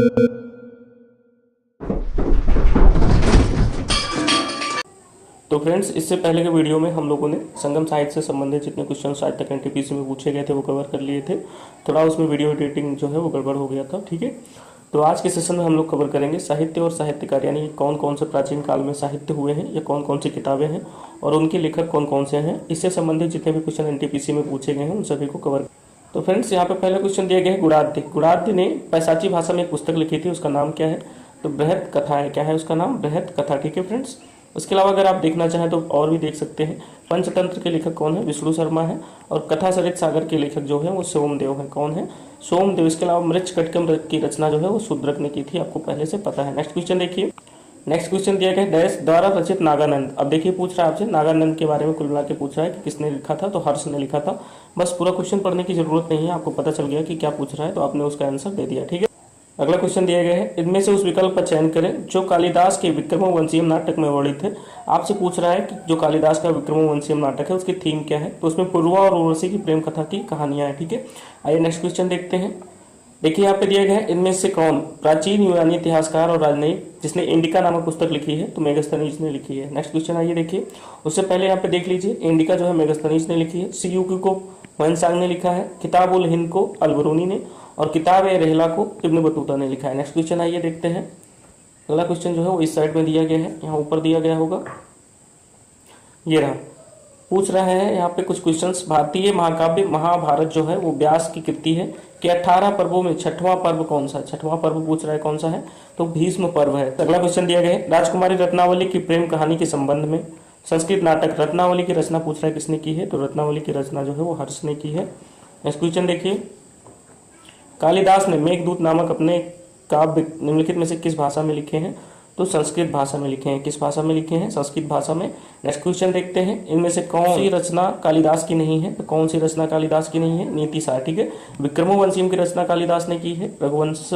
तो फ्रेंड्स, इससे पहले के वीडियो में हम लोगों ने संगम साहित्य से संबंधित जितने क्वेश्चन आज तक एनटीपीसी में पूछे गए थे वो कवर कर लिए थे। थोड़ा उसमें वीडियो एडिटिंग जो है वो गड़बड़ हो गया था, ठीक है। तो आज के सेशन में हम लोग कवर करेंगे साहित्य और साहित्यकार, यानी कौन कौन से प्राचीन काल में साहित्य हुए हैं या कौन कौन सी किताबें हैं और उनके लेखक कौन कौन से हैं। इससे संबंधित जितने भी क्वेश्चन एनटीपीसी में पूछे गए हैं उन सभी को कवर। तो फ्रेंड्स, यहाँ पे पहला क्वेश्चन दिया गया है गुणाद्य। गुणाद्य ने पैशाची भाषा में एक पुस्तक लिखी थी, उसका नाम क्या है? तो बृहत कथा है। क्या है उसका नाम? बृहत कथा, ठीक है फ्रेंड्स। उसके अलावा अगर आप देखना चाहें तो और भी देख सकते हैं। पंचतंत्र के लेखक कौन है? विष्णु शर्मा है। और कथा सरित सागर के लेखक जो है वो सोमदेव है। कौन है? सोमदेव। इसके अलावा मृच्छ कटकम की रचना जो है वो शूद्रक ने की थी, आपको पहले से पता है। नेक्स्ट क्वेश्चन देखिए। नेक्स्ट क्वेश्चन दिया गया है डैश द्वारा रचित नागानंद। अब देखिए पूछ रहा है आपसे नागानंद के बारे में कुल मिला के पूछ रहा है कि किसने लिखा था, तो हर्ष ने लिखा था। बस पूरा क्वेश्चन पढ़ने की जरूरत नहीं है, आपको पता चल गया कि क्या पूछ रहा है, तो आपने उसका आंसर दे दिया, ठीक है। अगला क्वेश्चन दिया गया है इनमें से उस विकल्प का चयन करें जो कालिदास के विक्रमोर्वशीयम नाटक में वर्णित है। आपसे पूछ रहा है कि जो कालिदास का विक्रमोर्वशीयम नाटक है उसकी थीम क्या है, तो उसमें पूर्वा और उर्वशी की प्रेम कथा की कहानियां हैं, ठीक है। आइए नेक्स्ट क्वेश्चन देखते हैं। देखिए यहाँ पे दिया गया है इनमें से कौन प्राचीन यूनानी इतिहासकार और राजनयिक जिसने इंडिका नामक पुस्तक लिखी है, तो मेगास्थनीज ने लिखी है। नेक्स्ट क्वेश्चन आइए देखिए। उससे पहले यहाँ पे देख लीजिए, इंडिका जो है मेगास्थनीज ने लिखी है, सीयूकी को ह्वेनसांग ने लिखा है, किताब उल हिंद को अलबरूनी ने, और किताब ए रहला को इब्न बतूता ने लिखा है। नेक्स्ट क्वेश्चन आइए देखते हैं। अगला क्वेश्चन जो है वो इस साइड में दिया गया है, यहाँ ऊपर दिया गया होगा, ये रहा। पूछ रहा है यहाँ पे कुछ क्वेश्चंस। भारतीय महाकाव्य महाभारत जो है वो व्यास की कृति है कि 18 पर्वों में छठवां पर्व कौन सा है? छठवां पर्व पूछ रहा है कौन सा है, तो भीष्म पर्व है। अगला क्वेश्चन दिया गया है राजकुमारी रत्नावली की प्रेम कहानी के संबंध में संस्कृत नाटक रत्नावली की रचना पूछ रहा है किसने की है, तो रत्नावली की रचना जो है वो हर्ष ने की है। नेक्स्ट क्वेश्चन देखिए। कालिदास ने मेघदूत नामक अपने काव्य निम्नलिखित में से किस भाषा में लिखे हैं, तो संस्कृत भाषा में लिखे हैं। किस भाषा में लिखे हैं? संस्कृत भाषा में। नेक्स्ट क्वेश्चन देखते हैं इनमें से कौन सी रचना कालिदास की नहीं है, तो कौन सी रचना कालिदास की नहीं है? नीतिसार, ठीक है। विक्रमोर्वशीयम की रचना कालिदास ने की है, रघुवंश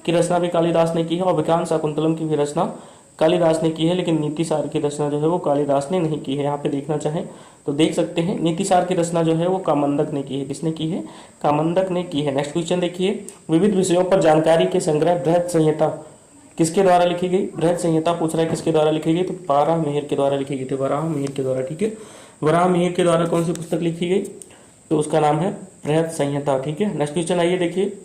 की रचना भी कालिदास ने की है, और विक्रांत शाकुंतलम की भी रचना कालिदास ने की है, लेकिन नीतिसार की रचना जो है वो कालिदास ने नहीं की है। यहाँ पे देखना चाहें तो देख सकते हैं, नीतिसार की रचना जो है वो कामंदक ने की है। किसने की है? कामंदक ने की है। नेक्स्ट क्वेश्चन देखिए। विविध विषयों पर जानकारी के संग्रह बृहत संहिता किसके द्वारा लिखी गई? बृहत संहिता पूछ रहा है किसके द्वारा लिखी गई, तो वराहमिहिर के द्वारा लिखी गई थी। वराहमिहिर के द्वारा, ठीक है। वराहमिहिर के द्वारा कौन सी पुस्तक लिखी गई, तो उसका नाम है बृहत संहिता, ठीक है। नेक्स्ट क्वेश्चन आइए देखिए।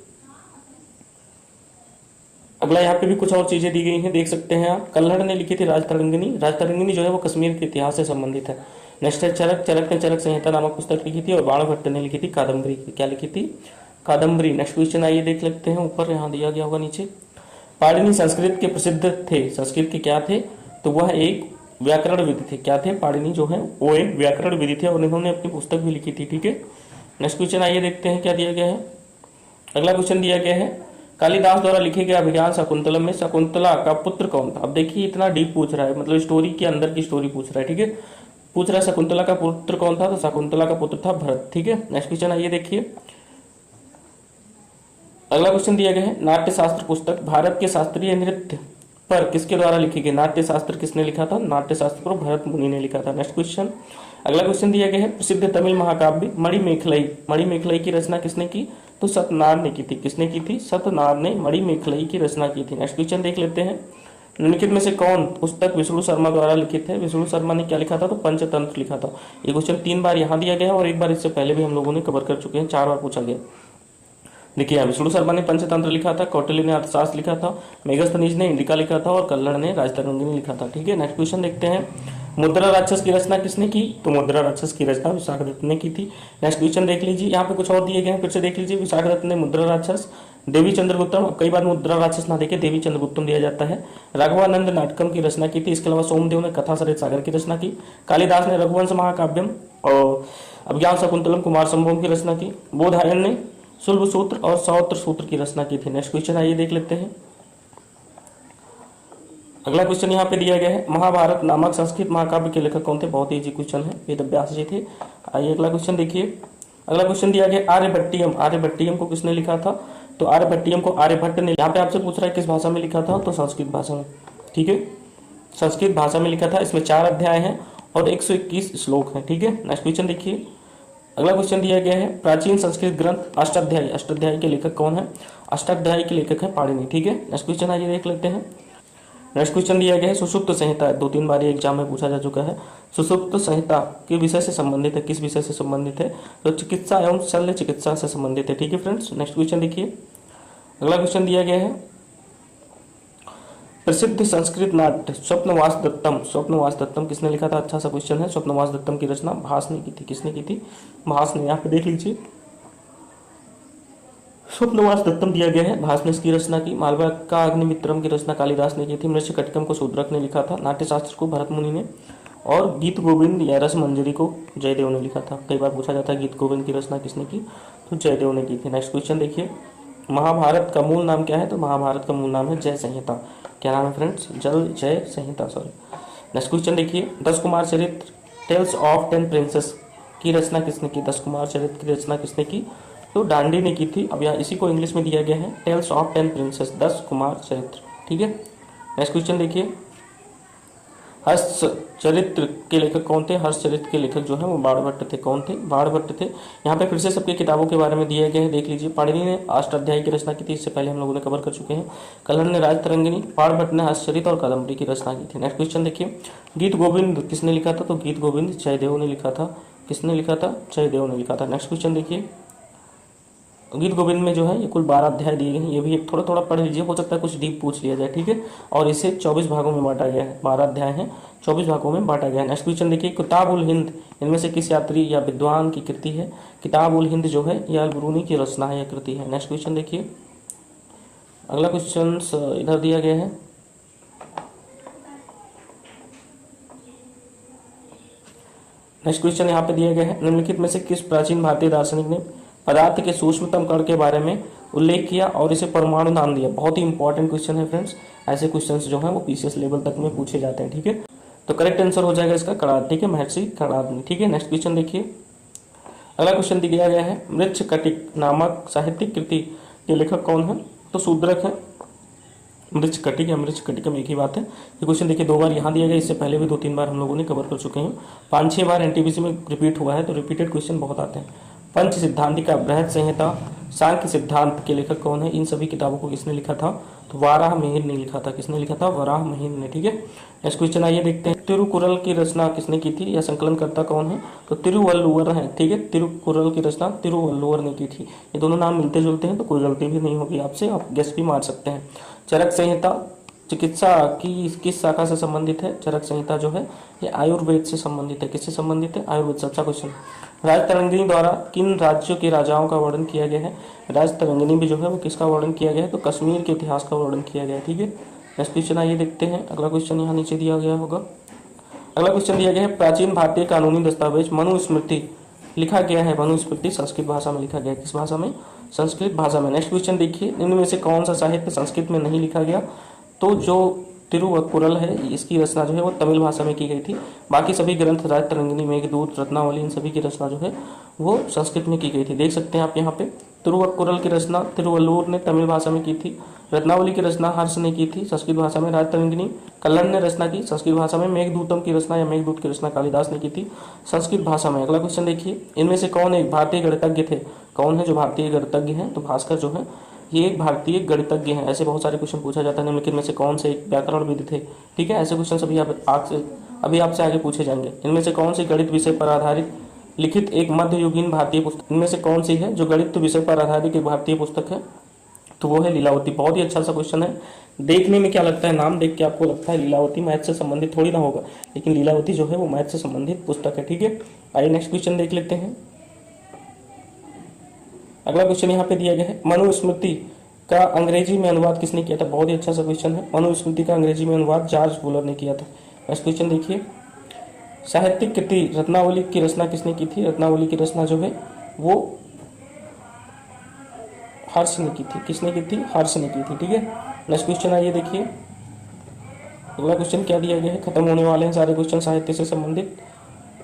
अगला यहाँ पे भी कुछ और चीजें दी गई हैं, देख सकते हैं आप। कल्हड़ ने लिखी थी राजतरंगिनी। राजतरंगिनी जो है वो कश्मीर के इतिहास से संबंधित है। नेक्स्ट है चरक। चरक ने चरक संहिता नामक पुस्तक लिखी थी, और बाणभट्ट ने लिखी थी कादम्बरी। क्या लिखी थी? कादम्बरी। नेक्स्ट क्वेश्चन आइए देख लेते हैं, ऊपर यहाँ दिया गया होगा नीचे। पाणिनि संस्कृत के प्रसिद्ध थे। संस्कृत के क्या थे, तो वह एक व्याकरण विधि थे। क्या थे? पाणिनि जो है वो एक व्याकरण विधि थे, और इन्होंने अपनी पुस्तक भी लिखी थी, ठीक है। नेक्स्ट क्वेश्चन आइए देखते हैं क्या दिया गया है। अगला क्वेश्चन दिया गया है कालिदास द्वारा लिखे गए अभिज्ञान शकुंतलम में शकुंतला का पुत्र कौन था? अब देखिए इतना डीप पूछ रहा है, मतलब स्टोरी के अंदर की स्टोरी पूछ रहा है, ठीक है। पूछ रहा है शकुंतला का पुत्र कौन था, तो शकुंतला का पुत्र था भरत, ठीक है। नेक्स्ट क्वेश्चन आइए देखिए। अगला क्वेश्चन दिया गया है नाट्य शास्त्र पुस्तक भारत के शास्त्रीय नृत्य पर किसके द्वारा लिखी गई? नाट्य शास्त्र किसने लिखा था? नाट्य शास्त्र को भरत मुनि ने लिखा था। Next question. अगला क्वेश्चन दिया गया है प्रसिद्ध तमिल महाकाव्य मणिमेखलई। मणिमेखलई की रचना किसने की, तो सत्यनारायण ने की थी। किसने की थी? सत्यनारायण ने मणिमेखलई की रचना की थी। नेक्स्ट क्वेश्चन देख लेते हैं। निम्नलिखित में से कौन पुस्तक विष्णु शर्मा द्वारा लिखित है? विष्णु शर्मा ने क्या लिखा था, तो पंचतंत्र लिखा था। ये क्वेश्चन 3 बार यहाँ दिया गया और एक बार इससे पहले भी हम लोगों ने कवर कर चुके हैं, 4 बार पूछा गया। देखिए विष्णु शर्मा ने पंचतंत्र लिखा था, कौटिल्य ने अर्थशास्त्र लिखा था, मेगास्थनीज ने इंडिका लिखा था, और कल्हड़ ने राजतरंगिनी लिखा था, ठीक है। नेक्स्ट क्वेश्चन देखते हैं। मुद्रा राक्षस की रचना किसने की, तो मुद्रा राक्षस की रचना विशाखदत्त ने की थी। नेक्स्ट क्वेश्चन देख लीजिए, यहाँ पे कुछ और दिए गए हैं, फिर से देख लीजिए। विशाखदत्त ने मुद्रा राक्षस, देवी चंद्रगुप्तम, कई बार मुद्रा राक्षस ना देखे देवी चंद्रगुप्तम दिया जाता है, राघवानंद नाटकम की रचना की थी। इसके अलावा सोमदेव ने कथा सरित सागर की रचना की, कालिदास ने रघुवंश महाकाव्यम और अभिज्ञान शकुंतलम कुमार संभवम की रचना की, बोधायन ने शुल्ब सूत्र और सौत्र सूत्र की रचना की थी। नेक्स्ट क्वेश्चन आइए देख लेते हैं। अगला क्वेश्चन यहाँ पे दिया गया है महाभारत नामक संस्कृत महाकाव्य के लेखक कौन थे? बहुत ही इजी क्वेश्चन है, वेद व्यास जी थे। आइए अगला क्वेश्चन देखिए। अगला क्वेश्चन दिया गया आर्यभट्टियम। आर्यभट्टियम को किसने लिखा था, तो आर्यभट्टियम को आर्यभट्ट ने। यहाँ पे आपसे पूछ रहा है किस भाषा में लिखा था, तो संस्कृत भाषा में, ठीक है। संस्कृत भाषा में लिखा था। इसमें 4 अध्याय हैं और 121 श्लोक हैं, ठीक है। नेक्स्ट क्वेश्चन देखिए। अगला क्वेश्चन दिया गया है, प्राचीन संस्कृत ग्रंथ अष्टाध्यायी, अष्टाध्यायी के लेखक कौन है? अष्टाध्यायी के लेखक है पाणिनि। ठीक है, नेक्स्ट क्वेश्चन आइए देख लेते हैं। नेक्स्ट क्वेश्चन दिया गया है, सुषुप्त संहिता, 2-3 बार एग्जाम में पूछा जा चुका है। सुषुप्त संहिता के विषय से संबंधित है, किस विषय से संबंधित है? तो चिकित्सा एवं शल्य चिकित्सा से संबंधित है। ठीक है फ्रेंड्स, नेक्स्ट क्वेश्चन देखिए। अगला क्वेश्चन दिया गया है, प्रसिद्ध संस्कृत नाट्य स्वप्नवास दत्तम, स्वप्नवास दत्तम किसने लिखा था? अच्छा सा क्वेश्चन है। स्वप्नवास दत्तम की रचना भास ने की थी। किसने की थी? भास ने। यहाँ पे देख लीजिए, स्वप्नवास दत्तम दिया गया है, भास ने इसकी रचना की। मालवा का अग्निमित्रम की रचना कालिदास ने की थी। मृच्छक कटिकम को शूद्रक ने लिखा था। नाट्यशास्त्र को भरत मुनि ने, और गीत गोविंद या रस मंजरी को जयदेव ने लिखा था। कई बार पूछा जाता है गीत गोविंद की रचना किसने की? तो जयदेव ने की थी। नेक्स्ट क्वेश्चन देखिए, महाभारत का मूल नाम क्या है? तो महाभारत का मूल नाम है जय संहिता। क्या नाम है फ्रेंड्स? जल जय संहिता, सॉरी। नेक्स्ट क्वेश्चन देखिए, 10 कुमार चरित्र टेल्स ऑफ 10 प्रिंसेस की रचना किसने की? 10 कुमार चरित्र की रचना किसने की? तो डांडी ने की थी। अब यहाँ इसी को इंग्लिश में दिया गया है, टेल्स ऑफ 10 प्रिंसेस, 10 कुमार चरित्र। ठीक है, नेक्स्ट क्वेश्चन देखिए, हर्ष चरित्र के लेखक कौन थे? हर्ष चरित्र के लेखक जो है वो बाणभट्ट थे। कौन थे? बाणभट्ट थे। यहाँ पे फिर से सबकी किताबों के बारे में दिए गए हैं, देख लीजिए। पाणिनि ने अष्टाध्यायी की रचना की थी, इससे पहले हम लोगों ने कवर कर चुके हैं। कल्हण ने राजतरंगिणी, बाणभट्ट ने हर्षचरित और कादम्बरी की रचना की थी। नेक्स्ट क्वेश्चन देखिए, गीत गोविंद किसने लिखा था? तो गीत गोविंद जयदेव ने लिखा था। किसने लिखा था? जयदेव ने लिखा था। नेक्स्ट क्वेश्चन देखिए, गीत गोविंद में जो है ये कुल 12 अध्याय दिए गए हैं। ये भी थोड़ा थोड़ा पढ़ लीजिए, हो सकता है कुछ डीप पूछ लिया जाए। ठीक है, और इसे 24 भागों में बांटा गया है। 12 अध्याय हैं, 24 भागों में बांटा गया है। नेक्स्ट क्वेश्चन देखिए, किताब उल हिंद इनमें से किस यात्री या विद्वान की कृति है? किताब उल हिंद जो है यह अल-बिरूनी की रचना है, यह कृति है। नेक्स्ट क्वेश्चन देखिए, अगला क्वेश्चन इधर दिया गया है, नेक्स्ट क्वेश्चन यहाँ पे दिया गया है, निम्नलिखित में से किस प्राचीन भारतीय दार्शनिक ने पदार्थ के सूक्ष्मतम कण के बारे में उल्लेख किया और इसे परमाणु नाम दिया? बहुत ही इंपॉर्टेंट क्वेश्चन है फ्रेंड्स, ऐसे क्वेश्चंस जो हैं वो पीसीएस लेवल तक में पूछे जाते हैं। ठीक है, तो करेक्ट आंसर हो जाएगा इसका कणाद। ठीक है, महर्षि कणाद ने। ठीक है, नेक्स्ट क्वेश्चन देखिए। अगला क्वेश्चन दिया गया है, मृच्छकटिक नामक साहित्यिक कृति के लेखक कौन है? तो शूद्रक है। मृच्छकटिक या मृच्छकटिकम एक ही बात है। ये क्वेश्चन देखिए 2 बार यहाँ दिया गया, इससे पहले भी 2-3 बार हम लोगों ने कवर कर चुके हैं। 5-6 बार एनटीपीसी में रिपीट हुआ है, तो रिपीटेड क्वेश्चन बहुत आते हैं। पंच सिद्धांतिका, बृहद संहिता, सांख्य सिद्धांत के लेखक कौन है? इन सभी किताबों को किसने लिखा था? तो वाराह मिहिर ने लिखा था। किसने लिखा था? वराह मिहिर ने। ठीक है, नेक्स्ट क्वेश्चन आइए देखते हैं, तिरुकुरल की रचना किसने की थी? या संकलनकर्ता कौन है? तो तिरुवल्लुवर है। ठीक है, तिरुकुरल की रचना तिरुवल्लुवर ने की थी। ये दोनों नाम मिलते जुलते हैं, तो कोई गलती भी नहीं होगी आपसे, आप गेस भी मार सकते हैं। चरक संहिता चिकित्सा की किस शाखा से संबंधित है? चरक संहिता जो है ये आयुर्वेद से संबंधित है। किससे संबंधित है? आयुर्वेद से। अच्छा क्वेश्चन। राजतरंगिणी द्वारा किन राज्यों के राजाओं का वर्णन किया गया है? राजतरंगिणी भी जो है वो किसका वर्णन किया गया है? तो कश्मीर के इतिहास का वर्णन किया गया है। ठीक है, नेक्स्ट क्वेश्चन आइए देखते हैं। अगला क्वेश्चन यहाँ नीचे दिया गया होगा। अगला क्वेश्चन दिया गया है, प्राचीन भारतीय कानूनी दस्तावेज मनुस्मृति लिखा गया है। मनुस्मृति संस्कृत भाषा में लिखा गया है। किस भाषा में? संस्कृत भाषा में। नेक्स्ट क्वेश्चन देखिए, निम्न में से कौन सा साहित्य संस्कृत में नहीं लिखा गया? तो जो तिरुवक्कुरल है इसकी रचना जो है वो तमिल भाषा में की गई थी। बाकी सभी ग्रंथ राजतरंगिणी, मेघदूत, रत्नावली, इन सभी की रचना जो है वो संस्कृत में की गई थी। देख सकते हैं आप यहाँ पे, तिरुवक्कुरल की रचना तिरुवल्लुवर ने तमिल भाषा में की थी। रत्नावली की रचना हर्ष ने की थी संस्कृत भाषा में। राजतरंगिणी कल्हण ने रचना की संस्कृत भाषा में। मेघदूतम की रचना या मेघदूत की रचना कालिदास ने की थी संस्कृत भाषा में। अगला क्वेश्चन देखिए, इनमें से कौन एक भारतीय गणितज्ञ थे? कौन है जो भारतीय गणितज्ञ हैं? तो भास्कर जो है ये एक भारतीय गणितज्ञ हैं। ऐसे बहुत सारे क्वेश्चन पूछा जाता है, निम्नलिखित में से कौन से एक व्याकरणविद थे? ठीक है, ऐसे क्वेश्चन अभी आपसे आगे पूछे जाएंगे। इनमें से कौन सी गणित विषय पर आधारित लिखित एक मध्ययुगीन भारतीय पुस्तक, इनमें से कौन सी है जो गणित विषय पर आधारित एक भारतीय पुस्तक है? तो वो है लीलावती। बहुत ही अच्छा सा क्वेश्चन है। देखने में क्या लगता है, नाम देख के आपको लगता है लीलावती मैथ से संबंधित थोड़ी ना होगा, लेकिन लीलावती जो है वो मैथ से संबंधित पुस्तक है। ठीक है, आइए नेक्स्ट क्वेश्चन देख लेते हैं। अगला क्वेश्चन यहाँ पे दिया गया है, मनुस्मृति का अंग्रेजी में अनुवाद किसने किया था? बहुत ही अच्छा सा क्वेश्चन है। मनुस्मृति का अंग्रेजी में अनुवाद जॉर्ज फुलर ने किया था। नेक्स्ट क्वेश्चन देखिए, साहित्यिक कृति रत्नावली की रचना किसने की थी? रत्नावली की रचना जो है वो हर्ष ने की थी। किसने की थी? हर्ष ने की थी। ठीक है, नेक्स्ट क्वेश्चन आइए देखिए। अगला क्वेश्चन क्या दिया गया है, खत्म होने वाले हैं सारे क्वेश्चन साहित्य से संबंधित।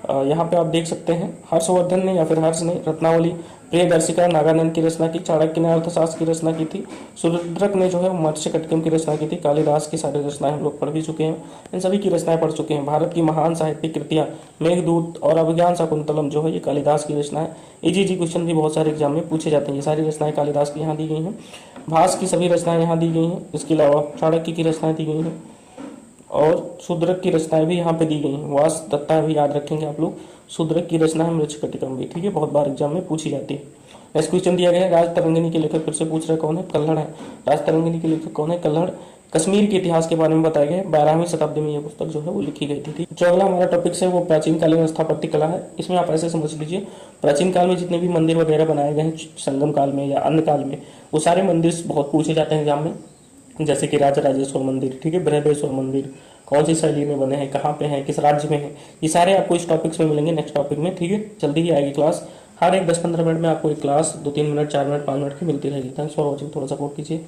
यहाँ पे आप देख सकते हैं हर्षवर्धन ने या फिर हर्ष ने रत्नावली, प्रियदर्शिका नागानंद की रचना की, चाणक्य ने अर्थशास्त्र की रचना की थी, सुरुद्रक ने जो है मत्स्यकटिकम की रचना की थी, कालिदास की सारी रचनाएं हम लोग पढ़ भी चुके हैं, इन सभी की रचनाएं पढ़ चुके हैं। भारत की महान साहित्यिक कृतियां मेघदूत और अभिज्ञान शाकुंतलम जो है ये कालिदास की रचना है। इजी क्वेश्चन भी बहुत सारे एग्जाम में पूछे जाते हैं। ये सारी रचनाएं कालिदास की यहाँ दी गई हैं। भास की सभी रचनाएं यहाँ दी गई हैं। इसके अलावा चाणक्य की रचनाएं दी गई हैं और शूद्रक की रचनाएं भी यहाँ पे दी गई हैं। वास दत्ता भी याद रखेंगे आप लोग। शूद्रक की रचना है मृच्छकटिकम भी, ठीक है, बहुत बार एग्जाम में पूछी जाती है। नेक्स्ट क्वेश्चन दिया गया है, राज तरंगिणी के लेखक फिर से पूछ रहे कौन है, कल्हड़ है। राज तरंगिणी के लेखक कौन है, कल्हड़। कश्मीर के इतिहास के बारे में बताया गया है, 12वीं शताब्दी में यह पुस्तक जो है वो लिखी गई थी। जो अगला हमारा टॉपिक है वो प्राचीन कालीन स्थापत्य कला है। इसमें आप ऐसे समझ लीजिए, प्राचीन काल में जितने भी मंदिर वगैरह बनाए गए हैं संगम काल में या अन्य काल में, वो सारे मंदिर बहुत पूछे जाते हैं एग्जाम में। जैसे कि राजराजेश्वर मंदिर, ठीक है, बृहदेश्वर मंदिर कौन सी शैली में बने हैं, कहाँ पे हैं, किस राज्य में है, ये सारे आपको इस टॉपिक्स में मिलेंगे नेक्स्ट टॉपिक में, ठीक है। जल्दी ही आएगी क्लास, हर एक 10-15 मिनट में आपको एक क्लास 2-3 मिनट 4 मिनट 5 मिनट की मिलती रहेगी। थैंक्स फॉर वॉचिंग, थोड़ा सपोर्ट कीजिए।